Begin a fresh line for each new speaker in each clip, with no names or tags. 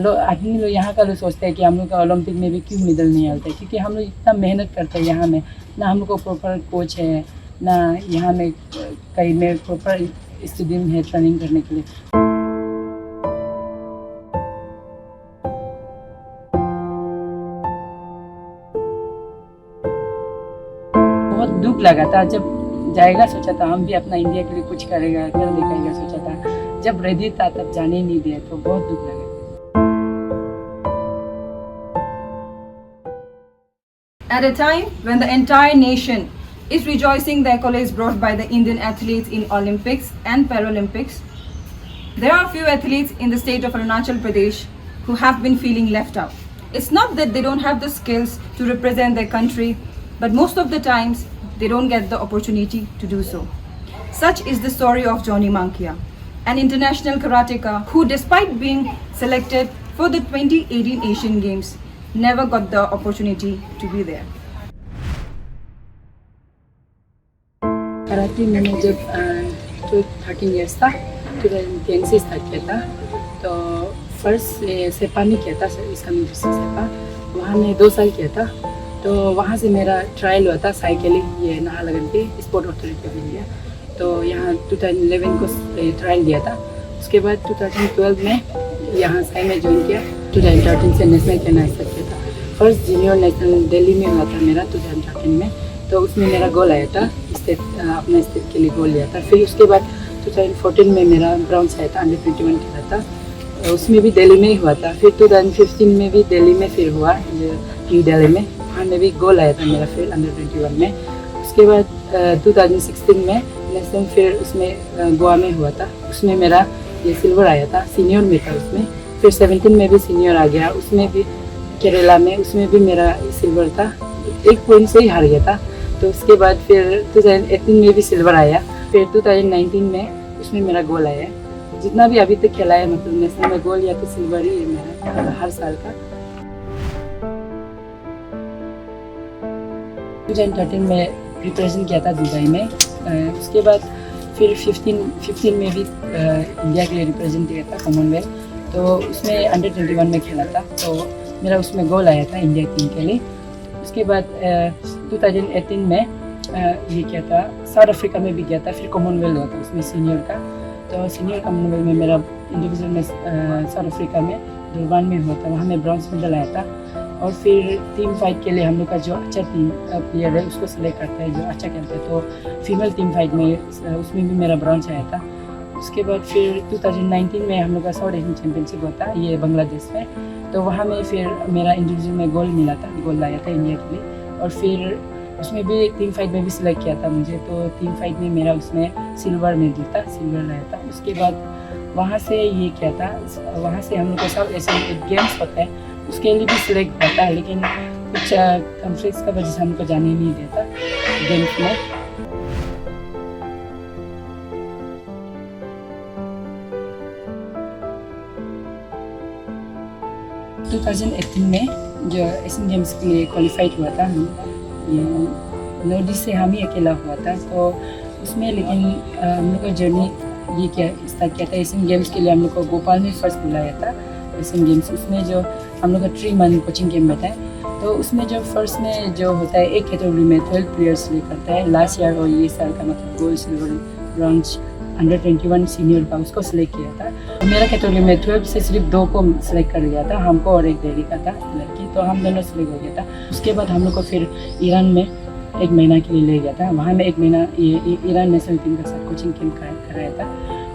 आदमी लोग यहाँ का लोग सोचते हैं कि हम लोग का ओलंपिक में भी क्यों मेडल नहीं आता है, क्योंकि हम लोग इतना मेहनत करते हैं यहाँ में, ना हम लोग को प्रॉपर कोच है, ना यहाँ में कहीं में प्रॉपर स्टेडियम है ट्रेनिंग करने के लिए। बहुत दुख लगा था जब जाएगा, सोचा था हम भी अपना इंडिया के लिए कुछ करेगा, कर दिखाएगा सोचा था, जब रेडी था तब जाने ही नहीं दिया, तो बहुत दुख लगा।
At a time when the entire nation is rejoicing the accolades brought by the Indian athletes in Olympics and Paralympics, there are few athletes in the state of Arunachal Pradesh who have been feeling left out. It's not that they don't have the skills to represent their country, but most of the times they don't get the opportunity to do so. Such is the story of Johnny Mankia, an international karateka who, despite being selected for the 2018 Asian Games, never got the opportunity to be there.
Karate मैंने जब 13 years था 2010 से start किया था, तो first सेपा में किया था, इसका मीटर से सेपा, वहाँ मैं 2 साल किया था। तो वहाँ से मेरा ट्रायल हुआ था साइकिलिंग, ये नाहरलगुन के स्पोर्ट अथॉरिटी ऑफ इंडिया, तो यहाँ 2011 को ट्रायल दिया था। उसके बाद 2012 में यहाँ साई में ज्वाइन किया, 2013 से नेशनल खेलना स्टार्ट किया था। फर्स्ट जूनियर नेशनल दिल्ली में हुआ था मेरा 2013 में, तो उसमें मेरा गोल आया था, स्टेट अपने स्टेट के लिए गोल लिया था। फिर उसके बाद 2014 में मेरा ब्राउन्स आया था, अंडर 21 खेला था, उसमें भी दिल्ली में ही हुआ था। फिर 2015 में भी दिल्ली में फिर हुआ, न्यू दिल्ली में, वहाँ में भी गोल आया था मेरा फिर अंडर 21 में। उसके बाद 2016 में नेशनल फिर उसमें गोवा में हुआ था, उसमें मेरा ये सिल्वर आया था, सीनियर में था उसमें। फिर 17 में भी सीनियर आ गया, उसमें भी केरला में, उसमें भी मेरा सिल्वर था, 1 पॉइंट से ही हार गया था। तो उसके बाद फिर 2018 में भी सिल्वर आया, फिर 2019 में उसमें मेरा गोल आया। जितना भी अभी तक खेला है, मतलब नेशनल में गोल या तो सिल्वर ही है मेरा हर साल का। 2013 में रिप्रेजेंट किया था दुबई में, उसके बाद फिर 15 में भी इंडिया के लिए रिप्रेजेंट किया था कॉमनवेल्थ, तो उसमें अंडर 21 में खेला था, तो मेरा उसमें गोल आया था इंडिया टीम के लिए। उसके बाद 2018 में ये किया था, साउथ अफ्रीका में भी गया था, फिर कॉमनवेल्थ हुआ था उसमें सीनियर का, तो सीनियर कॉमनवेल्थ में मेरा इंडिविजुअल में साउथ अफ्रीका में दुर्बान में हुआ था, वहाँ में ब्रॉन्ज मेडल आया था। और फिर टीम फाइट के लिए हम लोग का जो अच्छा टीम प्लेयर है उसको सिलेक्ट करता है, जो अच्छा खेलता है, तो फीमेल टीम फाइट में उसमें भी मेरा ब्रॉन्ज आया था। उसके बाद फिर 2019 में हम लोग का साउथ एशियन चैम्पियनशिप हुआ था, ये बांग्लादेश में, तो वहाँ में फिर मेरा इंडिविजुअल में गोल मिला था, गोल लाया था इंडिया के लिए। और फिर उसमें भी टीम फाइट में भी सिलेक्ट किया था मुझे, तो टीम फाइट में मेरा उसमें सिल्वर मेडल था, सिल्वर लाया था। उसके बाद वहाँ से ये क्या था, वहाँ से हम लोग का साउथ एशियन गेम्स होता है, उसके लिए भी सिलेक्ट हुआ था, लेकिन कुछ कॉन्फ्लिक्ट्स का वजह से हमको जाने नहीं देता गेम्स में। तो 2018 में जो एशियन गेम्स के लिए क्वालिफाइड हुआ था, ये नॉर्थ ईस्ट से हम ही अकेला हुआ था, तो उसमें लेकिन हम लोग का जर्नी ये क्या स्टार्ट किया था एशियन गेम्स के लिए। हम लोग को भोपाल में फर्स्ट बुलाया था एशियन गेम्स, उसमें जो हम लोग का 3 मंथ कोचिंग गेम होता है, तो उसमें जो फर्स्ट में जो होता है एक कैटेगरी में 12 प्लेयर्स सिलेक्ट करता है, लास्ट ईयर और ये साल का मतलब gold silver bronze under 21 senior का उसको सिलेक्ट किया था। मेरा कैटेगरी में 12 से सिर्फ 2 को सिलेक्ट कर लिया था, हमको और एक देरी का था लड़की, तो हम दोनों सिलेक्ट हो गया था। उसके बाद हम लोग को फिर ईरान में 1 महीना के लिए ले गया था, वहाँ में 1 महीना ये ईरान नेशनल टीम के साथ कोचिंग कैंप कराया था।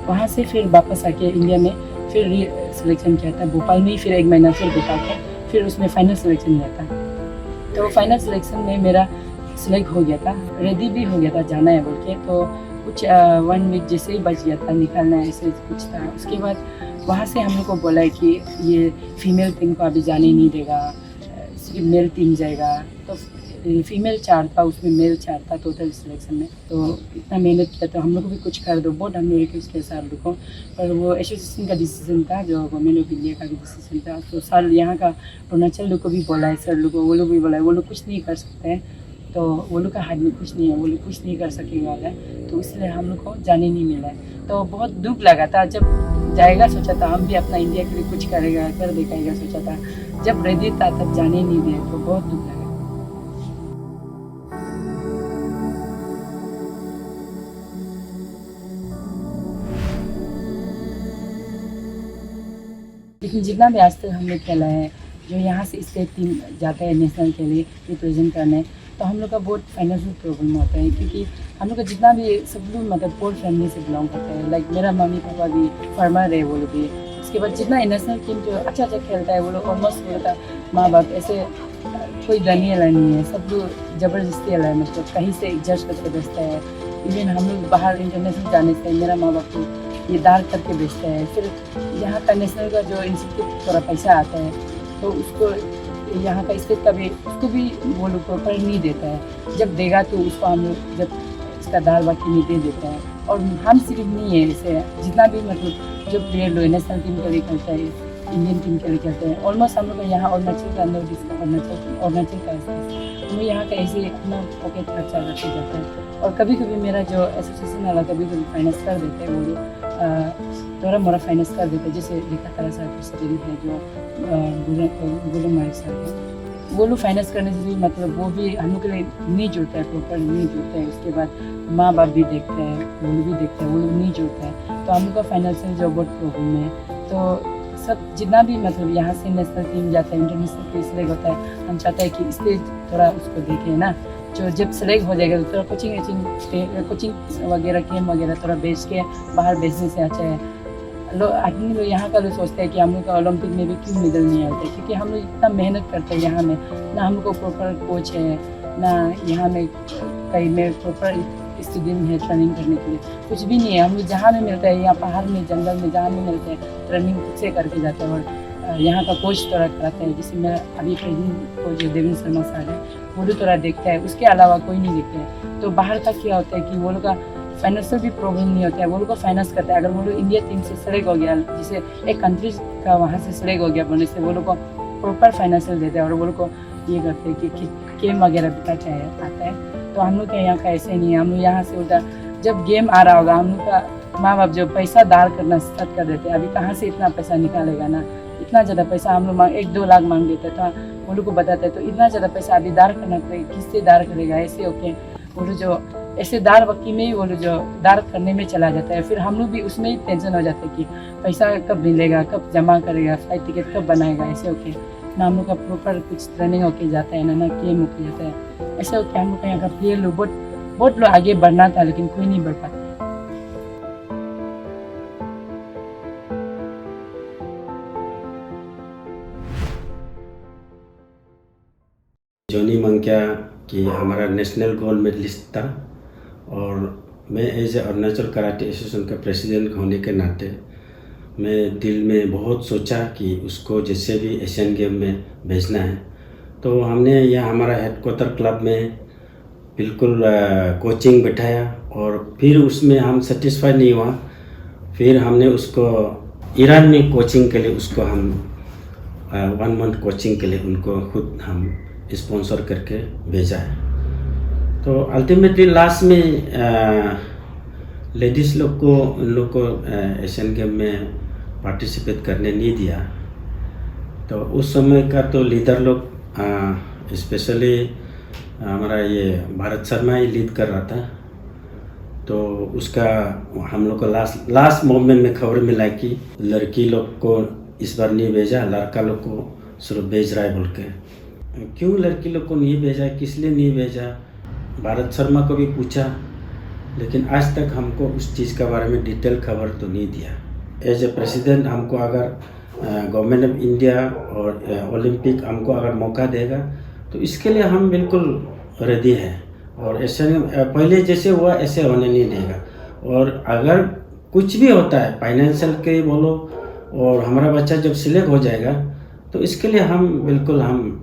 वहाँ से फिर वापस आके इंडिया में फिर सिलेक्शन किया था, भोपाल में ही फिर 1 महीना फिर बिता के फिर उसमें फाइनल सिलेक्शन लिया था। तो फाइनल सिलेक्शन में मेरा सिलेक्ट हो गया था, रेडी भी हो गया था जाना है बोल के, तो कुछ 1 वीक जैसे ही बच गया था निकालना है, ऐसे कुछ था। उसके बाद वहाँ से हम लोग को बोला है कि ये फीमेल टीम को अभी जाने नहीं देगा, सिर्फ मेल टीम जाएगा, तो फीमेल 4 था उसमें मेल 4 था टोटल सिलेक्शन में। तो इतना मेहनत किया, तो हम लोग को भी कुछ कर दो, बहुत हम लोग रिक्वेस्ट किया सर लोग को, पर वो एसोसिएशन का डिसीजन था, जो गवर्नमेंट ऑफ इंडिया का भी डिसीजन था। तो सर यहाँ का अरुणाचल लोग को भी बोला है, सर लोग को, वो लोग भी बोला है वो लोग कुछ नहीं कर सकते हैं, तो वो लोग का हाथ में कुछ नहीं है, वो लोग कुछ नहीं कर सकेगा है, तो इसलिए हम लोग को जाने नहीं मिला है। तो बहुत दुख लगा था जब जाएगा, सोचा था हम भी अपना इंडिया के लिए कुछ करेगा, कर दिखाएगा सोचा था, जब रेडी था तब जाने नहीं दिए, तो बहुत दुख लगा। लेकिन जितना भी आज तक हम लोग खेला है, जो यहाँ से स्टेट टीम जाता है नेशनल के लिए रिप्रेजेंट करने, तो हम लोग का बहुत फाइनेंशियल प्रॉब्लम होता है, क्योंकि हम लोग का जितना भी सब लोग मतलब पोर फैमिली से बिलोंग करते हैं। लाइक मेरा मम्मी पापा भी फार्मर है, वो लोग भी। उसके बाद जितना नेशनल टीम जो अच्छा खेलता है, वो लोग ऑलमोस्ट बोलता है माँ बाप ऐसे कोई धनी वाला नहीं है, सब लोग ज़बरदस्ती वाला है, मतलब कहीं से एडजस्ट करके बेचता है। इवन हम लोग बाहर इंटरनेशनल जाने से मेरा माँ बाप को ये दार करके बेचता है, फिर यहाँ का नेशनल का जो इंस्टीट्यूट थोड़ा पैसा आता है, तो उसको यहाँ का स्टेट का भी उसको भी वो लोग प्रॉपर नहीं देता है। जब देगा तो उसको हम लोग जब इसका दाल बाकी नहीं दे देता है। और हम सिर्फ नहीं है, इसे जितना भी मतलब जो प्लेयर लोग नेशनल टीम के लिए खेलता है, इंडियन टीम के लिए खेलते हैं, ऑलमोस्ट हम लोग यहाँ अरुणाचल का अरुणाचल का हम लोग यहाँ का ऐसे अपना पॉकेट खर्चा रखे जाता है। और कभी कभी मेरा जो एसोसिएशन वाला कभी कभी फाइनेंस कर देते हैं, वो लोग थोड़ा मोड़ा फाइनेंस कर देते हैं। जैसे रेखा तारा सर प्रेसिडेंट है जो गुलम सर, वो लोग फाइनेंस करने से भी मतलब वो भी हम लोग के लिए नहीं जुड़ता है, प्रॉपर नहीं जुड़ता है। उसके बाद माँ बाप भी देखते हैं, वो लोग भी देखते हैं, वो लोग नहीं जुड़ता है, तो हम लोग का फाइनेंशियल जो बहुत प्रॉब्लम है। तो सब जितना भी मतलब यहाँ से नेशनल टीम जाता है, इंटरनेशनल पे सिलेक्ट होता है, हम चाहते हैं कि स्टेज थोड़ा उसको देखें ना, जो जब सेलेक्ट हो जाएगा तो थोड़ा कोचिंग वगैरह गेम वगैरह थोड़ा बेच के बाहर बेचने से अच्छा है। आदमी लोग यहाँ का लोग सोचते हैं कि हम लोग का ओलंपिक में भी क्यों मेडल नहीं आते, क्योंकि हम लोग इतना मेहनत करते हैं यहाँ में, ना हम लोग को प्रॉपर कोच है, ना यहाँ में कहीं में प्रॉपर स्टूडेंट है ट्रेनिंग करने के लिए, कुछ भी नहीं है। हम लोग जहाँ में मिलता है, यहाँ पहाड़ में जंगल में जहाँ में मिलते हैं, ट्रेनिंग खुद से करके जाते हैं। और यहाँ का कोच थोड़ा कराता है, जैसे मेरा अभी प्रेजेंट कोच जो देवेंद्र शर्मा सर है, वो भी थोड़ा देखता है, उसके अलावा कोई नहीं देखता है। तो बाहर का क्या होता है कि वो लोग का फाइनेंशियल भी प्रॉब्लम नहीं होता है, वो लोग को फाइनेंस करता है। अगर वो लोग इंडिया टीम से सेलेक्ट हो गया, जैसे एक कंट्री का वहाँ से सेलेक्ट हो गया बोलने से, वो लोग को प्रॉपर फाइनेंशियल देते हैं और वो लोग को ये करते हैं कि गेम वगैरह भी आता है। तो हम लोग के यहाँ का ऐसे नहीं है। हम लोग यहाँ से उल्टा जब गेम आ रहा होगा, हम लोग का माँ बाप जो पैसा दार करना स्टार्ट कर देते हैं। अभी कहाँ से इतना पैसा निकालेगा ना, इतना ज़्यादा पैसा हम लोग 1-2 लाख मांग देते हैं, तो वो लोग को बताते हैं तो इतना ज़्यादा पैसा अभी दार करना पड़ेगा, किससे दार करेगा, ऐसे ओके। वो लोग जो ऐसे दार वक्की में ही वो लोग जो दार करने में चला जाता है, फिर हम लोग भी उसमें ही टेंशन हो जाता है कि पैसा कब मिलेगा, कब जमा करेगा, फ्लाइट टिकट कब बनाएगा, ऐसे ओके ना। हम लोग का प्रॉपर कुछ ट्रेनिंग होके जाता है ना गेम होके जाता है, ऐसे होके हम लोग का यहाँ का प्लेयर लोग बहुत लोग आगे बढ़ना था, लेकिन कोई नहीं बढ़ पाता।
जॉनी मंकिया कि हमारा नेशनल गोल्ड मेडलिस्ट था, और मैं as a Arunachal karate association का प्रेसिडेंट होने के नाते मैं दिल में बहुत सोचा कि उसको जैसे भी एशियन गेम में भेजना है। तो हमने यह हमारा हेडक्वार्टर क्लब में बिल्कुल कोचिंग बैठाया, और फिर उसमें हम सेटिस्फाई नहीं हुआ, फिर हमने उसको ईरान में कोचिंग के लिए उसको हम 1 मंथ कोचिंग के लिए उनको खुद हम स्पॉन्सर करके भेजा है। तो अल्टीमेटली लास्ट में लेडीज़ लोग को उन लोग को एशियन गेम में पार्टिसिपेट करने नहीं दिया। तो उस समय का तो लीडर लोग स्पेशली हमारा ये भारत शर्मा ही लीड कर रहा था। तो उसका हम लोग को लास्ट मोमेंट में खबर मिला कि लड़की लोग को इस बार नहीं भेजा, लड़का लोग को सिर्फ भेज रहा है बोल के। क्यों लड़की लोग को नहीं भेजा, किस लिए नहीं भेजा, भारत शर्मा को भी पूछा, लेकिन आज तक हमको उस चीज़ के बारे में डिटेल खबर तो नहीं दिया। एज ए प्रेसिडेंट हमको अगर गवर्नमेंट ऑफ इंडिया और ओलंपिक हमको अगर मौका देगा तो इसके लिए हम बिल्कुल रेडी हैं, और ऐसे पहले जैसे हुआ ऐसे होने नहीं देगा। और अगर कुछ भी होता है फाइनेंशियल के बोलो, और हमारा बच्चा जब सिलेक्ट हो जाएगा तो इसके लिए हम बिल्कुल हम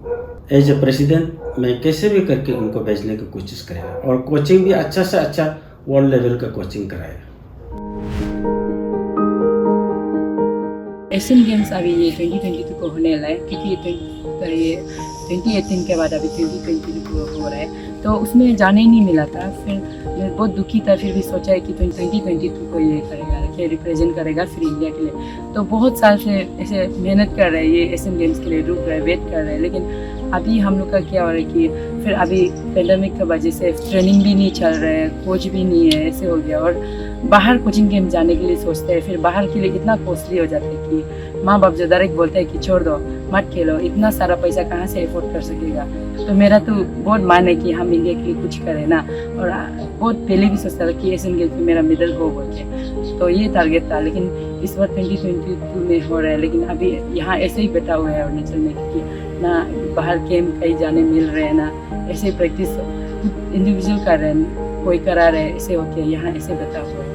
एज ए प्रेसिडेंट मैं कैसे भी करके उनको भेजने की कोशिश करेगा, और कोचिंग भी अच्छा से अच्छा वर्ल्ड लेवल का कोचिंग कराएगा। एशियन
गेम्स अभी ये 2022 को होने वाला है, क्योंकि ये 2018 के बाद अभी 2020 हो रहा है, तो उसमें जाने ही नहीं मिला था। फिर मैं बहुत दुखी था, फिर भी सोचा है कि 2022 को ये करेगा, कि रिप्रेजेंट करेगा फिर इंडिया के लिए। तो बहुत साल से ऐसे मेहनत कर रहे हैं, ये एशियन गेम्स के लिए रुक रहे, वेट कर रहे हैं। लेकिन अभी हम लोग का क्या हो रहा है कि फिर अभी पेंडेमिक की वजह से ट्रेनिंग भी नहीं चल रहा है, कोच भी नहीं है, ऐसे हो गया। और बाहर कोचिंग गेम जाने के लिए सोचते हैं, फिर बाहर के लिए इतना कॉस्टली हो जाता है कि माँ बाप जो डायरेक्ट बोलते हैं कि छोड़ दो, मत खेलो, इतना सारा पैसा कहाँ से अफोर्ड कर सकेगा। तो मेरा तो बहुत मन है कि हम इंडिया के लिए कुछ करें ना। और बहुत पहले भी सोचता था कि एशियन गेम्स में मेरा मेडल हो बोल के, तो ये टारगेट था। लेकिन इस बार 2022 में हो रहा है, लेकिन अभी यहाँ ऐसे ही बैठा हुआ है अरुणाचल में, क्योंकि ना बाहर गेम कहीं जाने मिल रहे हैं, ना ऐसे प्रैक्टिस इंडिविजुअल कर रहे हैं, कोई करा रहे, ऐसे होके यहाँ ऐसे बैठा हुआ है।